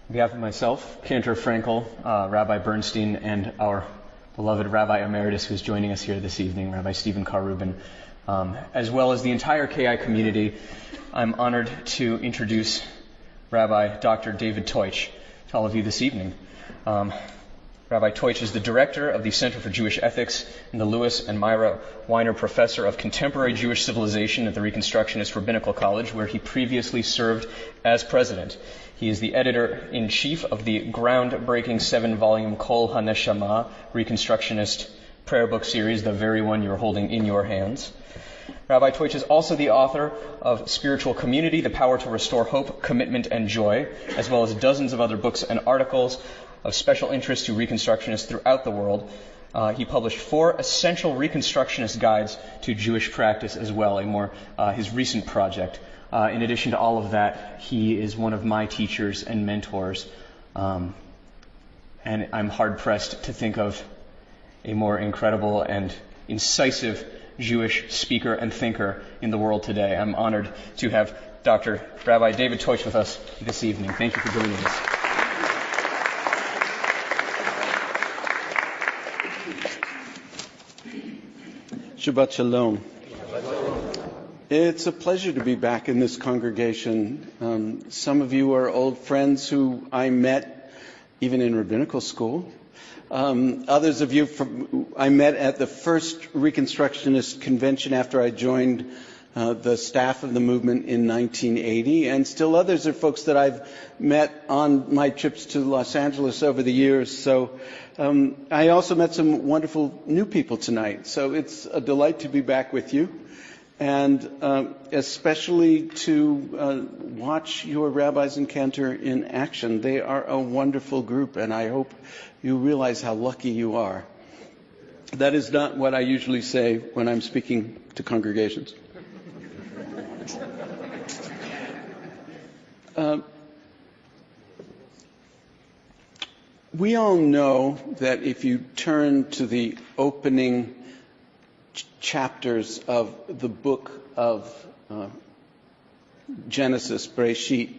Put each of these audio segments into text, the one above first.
On behalf of myself, Cantor Frankel, Rabbi Bernstein, and our beloved Rabbi Emeritus who's joining us here this evening, Rabbi Stephen Carr Rubin, as well as the entire KI community, I'm honored to introduce Rabbi Dr. David Teutsch to all of you this evening. Rabbi Teutsch is the director of the Center for Jewish Ethics and the Lewis and Myra Weiner Professor of Contemporary Jewish Civilization at the Reconstructionist Rabbinical College, where he previously served as president. He is the editor-in-chief of the groundbreaking 7-volume Kol HaNeshama Reconstructionist prayer book series, the very one you're holding in your hands. Rabbi Teutsch is also the author of Spiritual Community, The Power to Restore Hope, Commitment, and Joy, as well as dozens of other books and articles of special interest to Reconstructionists throughout the world. He published 4 essential Reconstructionist guides to Jewish practice as well, his recent project. In addition to all of that, he is one of my teachers and mentors, and I'm hard-pressed to think of a more incredible and incisive Jewish speaker and thinker in the world today. I'm honored to have Dr. Rabbi David Teutsch with us this evening. Thank you for joining us. Shabbat Shalom. It's a pleasure to be back in this congregation. Some of you are old friends who I met even in rabbinical school. Others of you I met at the first Reconstructionist convention after I joined the staff of the movement in 1980, and still others are folks that I've met on my trips to Los Angeles over the years. So I also met some wonderful new people tonight. So it's a delight to be back with you, and especially to watch your rabbis and Cantor in action. They are a wonderful group, and I hope you realize how lucky you are. That is not what I usually say when I'm speaking to congregations. We all know that if you turn to the opening chapters of the book of Genesis, Bereshit,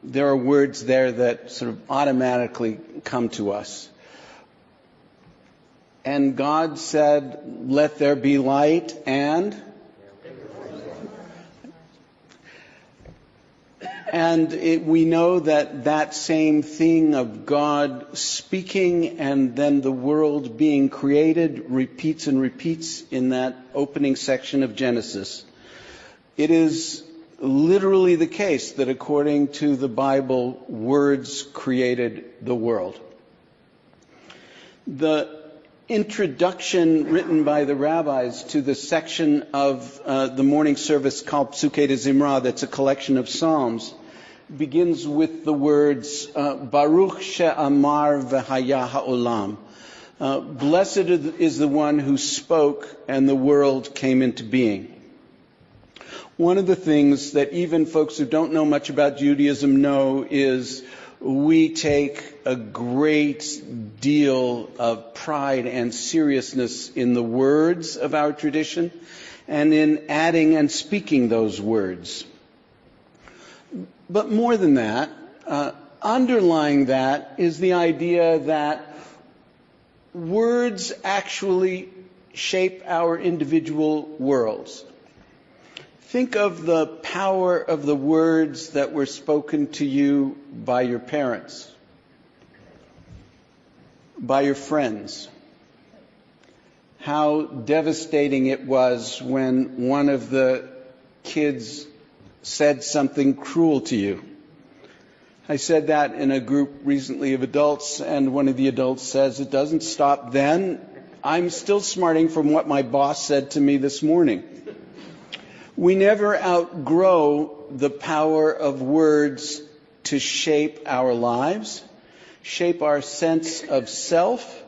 there are words there that sort of automatically come to us. And God said, "Let there be light," and we know that same thing of God speaking and then the world being created repeats and repeats in that opening section of Genesis. It is literally the case that according to the Bible, words created the world. The introduction written by the rabbis to the section of the morning service called Psukei de Zimra, that's a collection of psalms, begins with the words, Baruch she'amar v'haya ha'olam. Blessed is the one who spoke and the world came into being. One of the things that even folks who don't know much about Judaism know is we take a great deal of pride and seriousness in the words of our tradition and in adding and speaking those words. But more than that, underlying that is the idea that words actually shape our individual worlds. Think of the power of the words that were spoken to you by your parents, by your friends. How devastating it was when one of the kids said something cruel to you. I said that in a group recently of adults, and one of the adults says, "It doesn't stop then. I'm still smarting from what my boss said to me this morning." We never outgrow the power of words to shape our lives, shape our sense of self,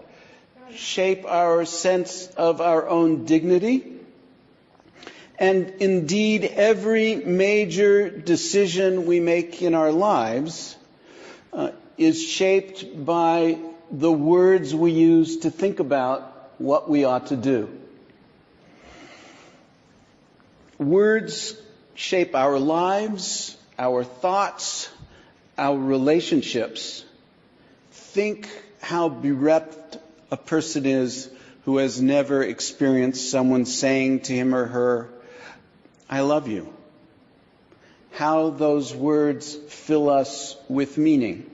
shape our sense of our own dignity. And indeed, every major decision we make in our lives is shaped by the words we use to think about what we ought to do. Words shape our lives, our thoughts, our relationships, think how bereft a person is who has never experienced someone saying to him or her, "I love you." How those words fill us with meaning.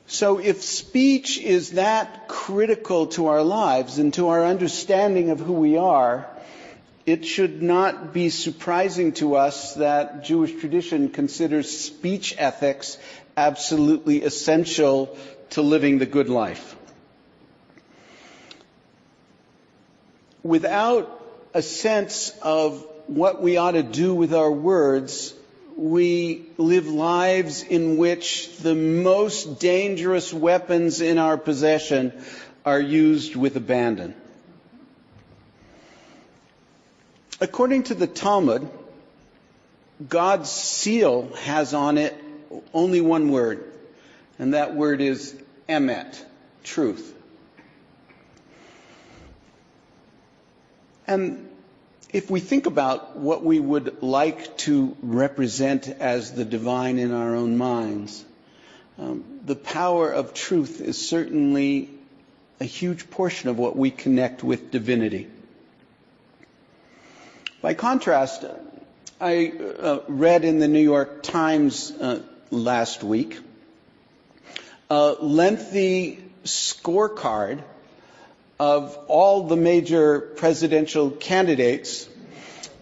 So if speech is that critical to our lives and to our understanding of who we are, it should not be surprising to us that Jewish tradition considers speech ethics absolutely essential to living the good life. Without a sense of what we ought to do with our words, we live lives in which the most dangerous weapons in our possession are used with abandon. According to the Talmud, God's seal has on it only one word, and that word is emet, truth. And if we think about what we would like to represent as the divine in our own minds, the power of truth is certainly a huge portion of what we connect with divinity. By contrast, I read in the New York Times last week a lengthy scorecard of all the major presidential candidates,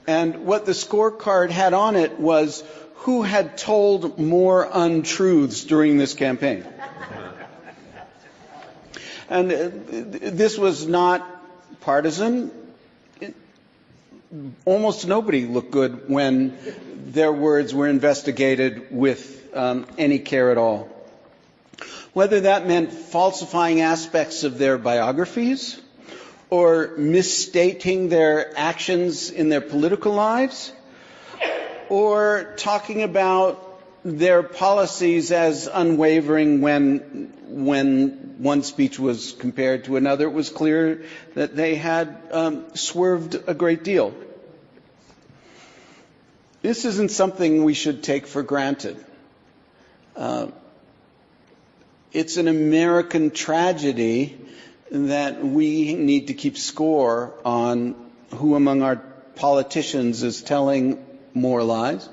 and what the scorecard had on it was who had told more untruths during this campaign. And this was not partisan. Almost nobody looked good when their words were investigated with any care at all. Whether that meant falsifying aspects of their biographies or misstating their actions in their political lives or talking about their policies as unwavering when one speech was compared to another, it was clear that they had swerved a great deal. This isn't something we should take for granted. It's an American tragedy that we need to keep score on who among our politicians is telling more lies.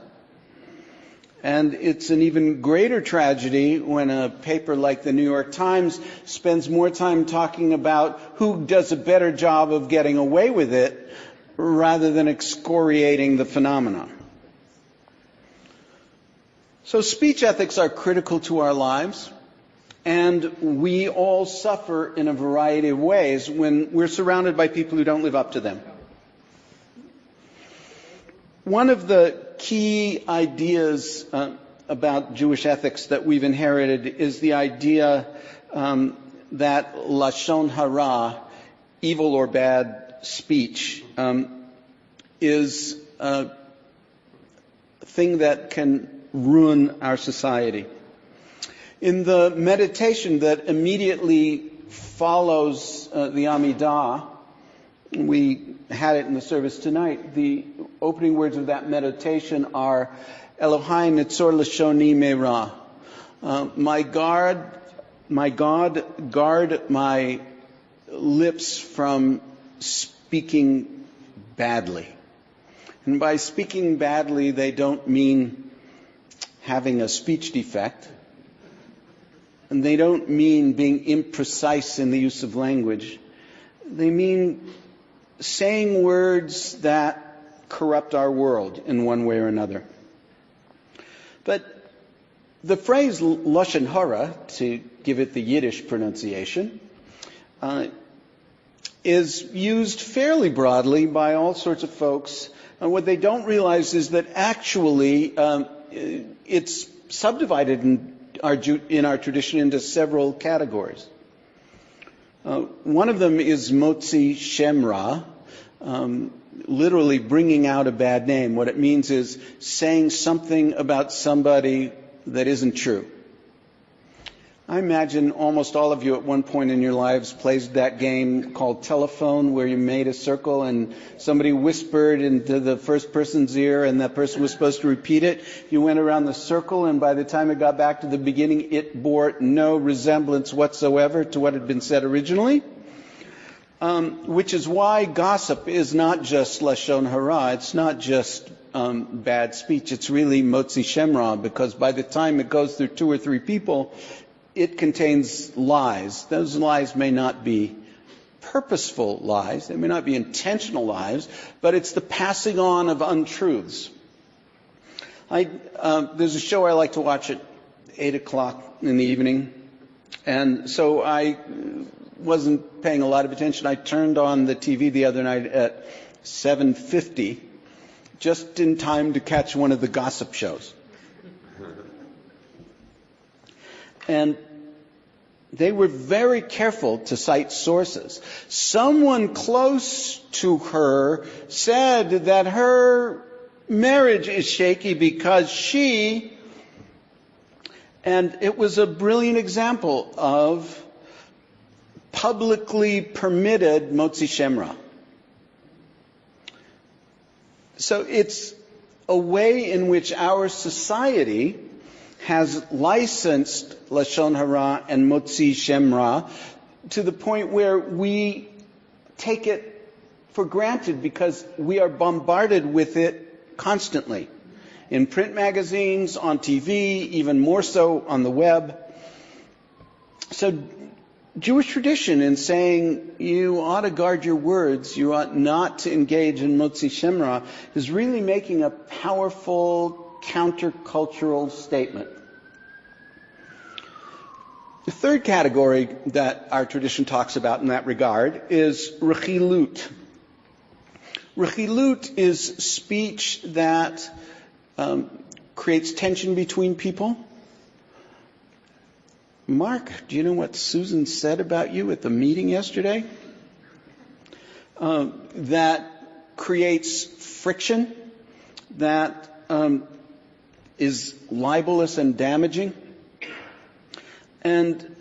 And it's an even greater tragedy when a paper like the New York Times spends more time talking about who does a better job of getting away with it rather than excoriating the phenomenon. So speech ethics are critical to our lives, and we all suffer in a variety of ways when we're surrounded by people who don't live up to them. One of the key ideas about Jewish ethics that we've inherited is the idea that lashon hara, evil or bad speech, is a thing that can ruin our society. In the meditation that immediately follows the Amidah, we had it in the service tonight, the opening words of that meditation are Elohai Nitzor Lashoni Me'ra. My God, guard my lips from speaking badly. And by speaking badly, they don't mean having a speech defect. And they don't mean being imprecise in the use of language. They mean saying words that corrupt our world in one way or another. But the phrase lashon hara, to give it the Yiddish pronunciation, is used fairly broadly by all sorts of folks. And what they don't realize is that actually it's subdivided in our tradition into several categories. One of them is motzi shem ra, literally bringing out a bad name. What it means is saying something about somebody that isn't true. I imagine almost all of you at one point in your lives played that game called telephone, where you made a circle and somebody whispered into the first person's ear and that person was supposed to repeat it. You went around the circle, and by the time it got back to the beginning, it bore no resemblance whatsoever to what had been said originally. Which is why gossip is not just lashon hara. It's not just bad speech. It's really motzi shem ra, because by the time it goes through 2 or 3 people, it contains lies. Those lies may not be purposeful lies. They may not be intentional lies, but it's the passing on of untruths. There's a show I like to watch at 8 o'clock in the evening, and so I wasn't paying a lot of attention. I turned on the TV the other night at 7:50, just in time to catch one of the gossip shows. And they were very careful to cite sources. Someone close to her said that her marriage is shaky because she, and it was a brilliant example of publicly permitted motzi shem ra. So it's a way in which our society has licensed lashon hara and motzi shem ra to the point where we take it for granted because we are bombarded with it constantly. In print magazines, on TV, even more so on the web. So Jewish tradition in saying you ought to guard your words, you ought not to engage in motzi shem ra, is really making a powerful countercultural statement. The third category that our tradition talks about in that regard is rechilut. Rechilut is speech that creates tension between people. Mark, do you know what Susan said about you at the meeting yesterday? That creates friction, that is libelous and damaging. And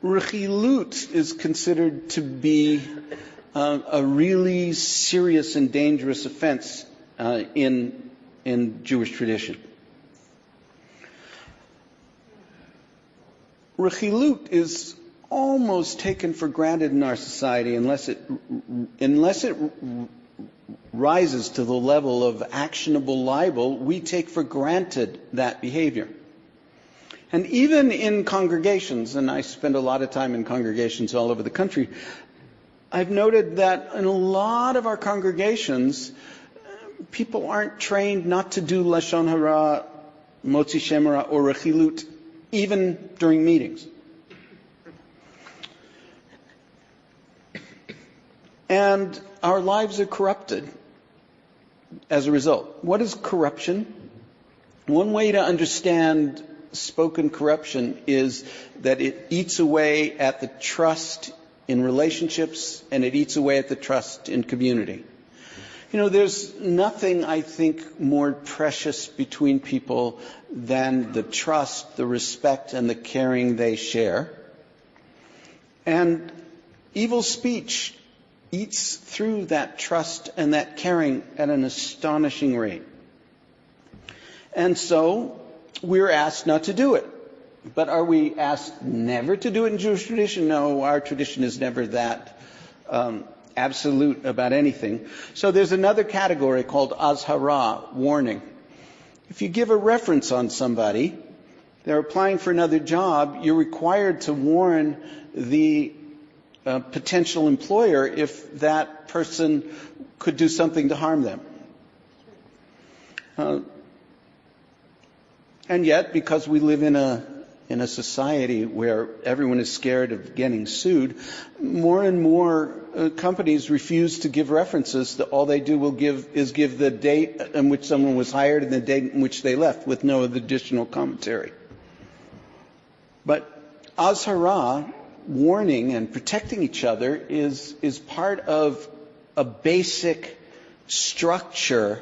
rechilut is considered to be a really serious and dangerous offense in Jewish tradition. Rechilut is almost taken for granted in our society unless it rises to the level of actionable libel. We take for granted that behavior. And even in congregations, and I spend a lot of time in congregations all over the country, I've noted that in a lot of our congregations, people aren't trained not to do lashon hara, motzi shem ra, or rechilut, even during meetings. And our lives are corrupted as a result. What is corruption? One way to understand spoken corruption is that it eats away at the trust in relationships, and it eats away at the trust in community. You know, there's nothing, I think, more precious between people than the trust, the respect, and the caring they share. And evil speech eats through that trust and that caring at an astonishing rate. And so we're asked not to do it. But are we asked never to do it in Jewish tradition? No, our tradition is never that absolute about anything. So there's another category called azhara, warning. If you give a reference on somebody, they're applying for another job, you're required to warn the potential employer if that person could do something to harm them. And yet, because we live in a society where everyone is scared of getting sued, more and more companies refuse to give references. All they do is give the date in which someone was hired and the date in which they left, with no additional commentary. But azhara, warning and protecting each other, is part of a basic structure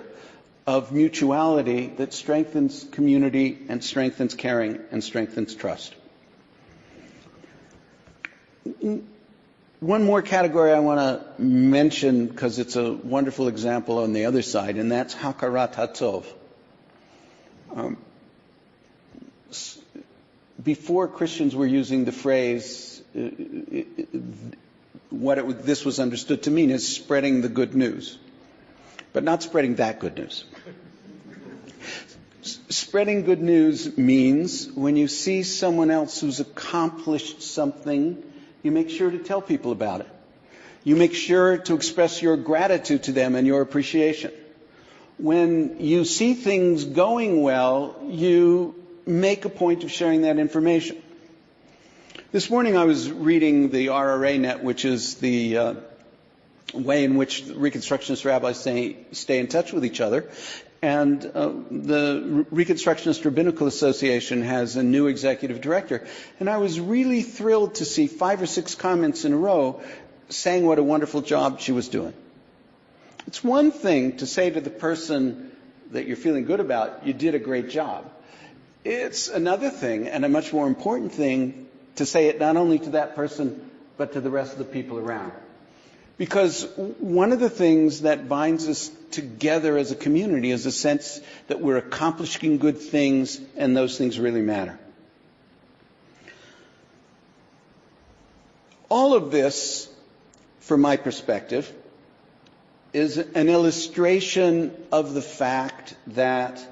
of mutuality that strengthens community and strengthens caring and strengthens trust. One more category I want to mention, because it's a wonderful example on the other side, and that's hakarat hatov. Before Christians were using the phrase, this was understood to mean is spreading the good news, but not spreading that good news. Spreading good news means when you see someone else who's accomplished something, you make sure to tell people about it. You make sure to express your gratitude to them and your appreciation. When you see things going well, you make a point of sharing that information. This morning I was reading the RRA net, which is the way in which Reconstructionist rabbis stay in touch with each other. And the Reconstructionist Rabbinical Association has a new executive director. And I was really thrilled to see 5 or 6 comments in a row saying what a wonderful job she was doing. It's one thing to say to the person that you're feeling good about, you did a great job. It's another thing, and a much more important thing, to say it not only to that person, but to the rest of the people around. Because one of the things that binds us together as a community is a sense that we're accomplishing good things and those things really matter. All of this, from my perspective, is an illustration of the fact that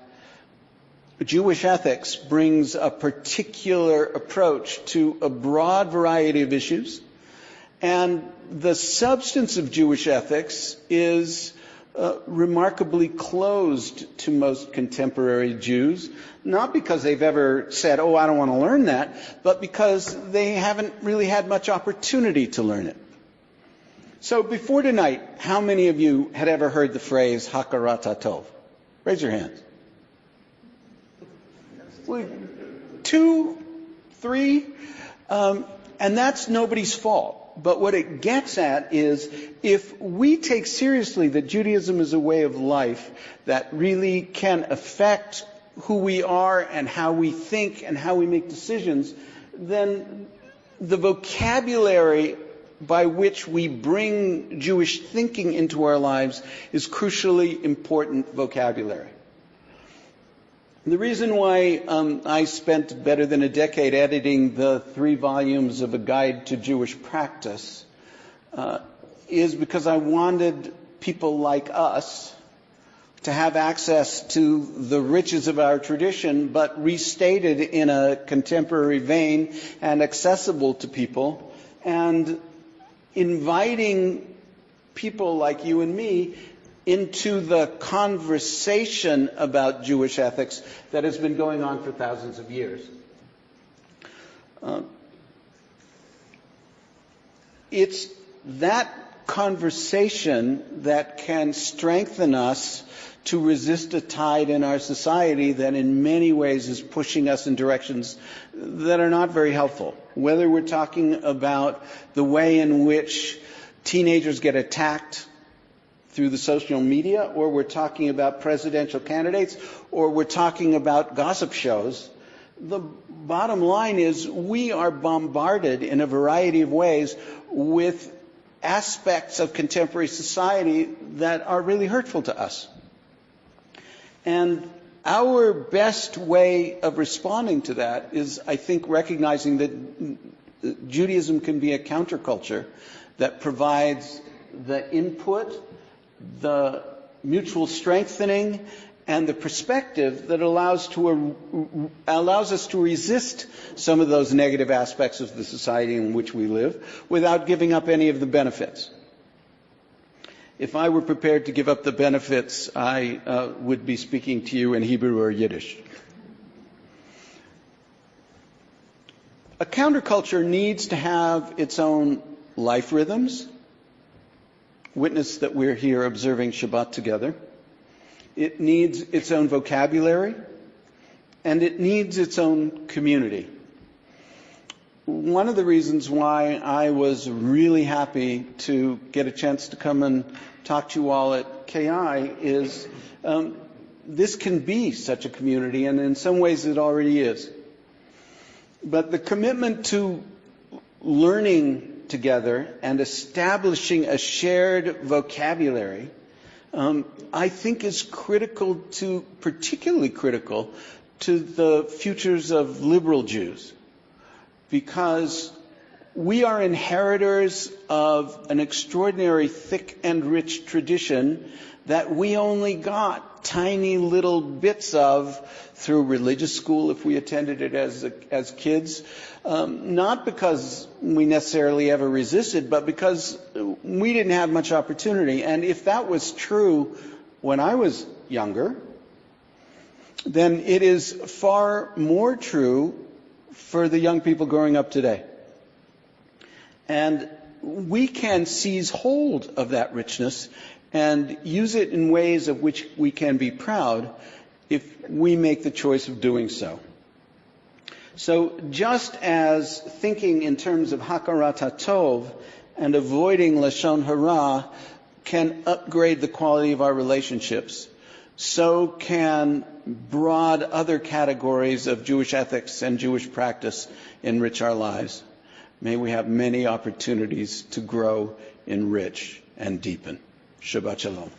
Jewish ethics brings a particular approach to a broad variety of issues, and the substance of Jewish ethics is remarkably closed to most contemporary Jews, not because they've ever said, oh, I don't want to learn that, but because they haven't really had much opportunity to learn it. So before tonight, how many of you had ever heard the phrase hakarat hatov? Raise your hands. 2, 3, and that's nobody's fault. But what it gets at is, if we take seriously that Judaism is a way of life that really can affect who we are and how we think and how we make decisions, then the vocabulary by which we bring Jewish thinking into our lives is crucially important vocabulary. The reason why I spent better than a decade editing the 3 volumes of A Guide to Jewish Practice is because I wanted people like us to have access to the riches of our tradition, but restated in a contemporary vein and accessible to people, and inviting people like you and me into the conversation about Jewish ethics that has been going on for thousands of years. It's that conversation that can strengthen us to resist a tide in our society that in many ways is pushing us in directions that are not very helpful. Whether we're talking about the way in which teenagers get attacked through the social media, or we're talking about presidential candidates, or we're talking about gossip shows, the bottom line is we are bombarded in a variety of ways with aspects of contemporary society that are really hurtful to us. And our best way of responding to that is, I think, recognizing that Judaism can be a counterculture that provides the input, the mutual strengthening, and the perspective that allows us to resist some of those negative aspects of the society in which we live without giving up any of the benefits. If I were prepared to give up the benefits, I would be speaking to you in Hebrew or Yiddish. A counterculture needs to have its own life rhythms. Witness that we're here observing Shabbat together. It needs its own vocabulary, and it needs its own community. One of the reasons why I was really happy to get a chance to come and talk to you all at KI is this can be such a community, and in some ways it already is. But the commitment to learning together and establishing a shared vocabulary, I think is particularly critical to the futures of liberal Jews, because we are inheritors of an extraordinary thick and rich tradition that we only got tiny little bits of through religious school if we attended it as kids, not because we necessarily ever resisted, but because we didn't have much opportunity. And if that was true when I was younger, then it is far more true for the young people growing up today. And we can seize hold of that richness and use it in ways of which we can be proud if we make the choice of doing so. So just as thinking in terms of hakarat hatov and avoiding lashon hara can upgrade the quality of our relationships, so can broad other categories of Jewish ethics and Jewish practice enrich our lives. May we have many opportunities to grow, enrich, and deepen. Shabbat Shalom.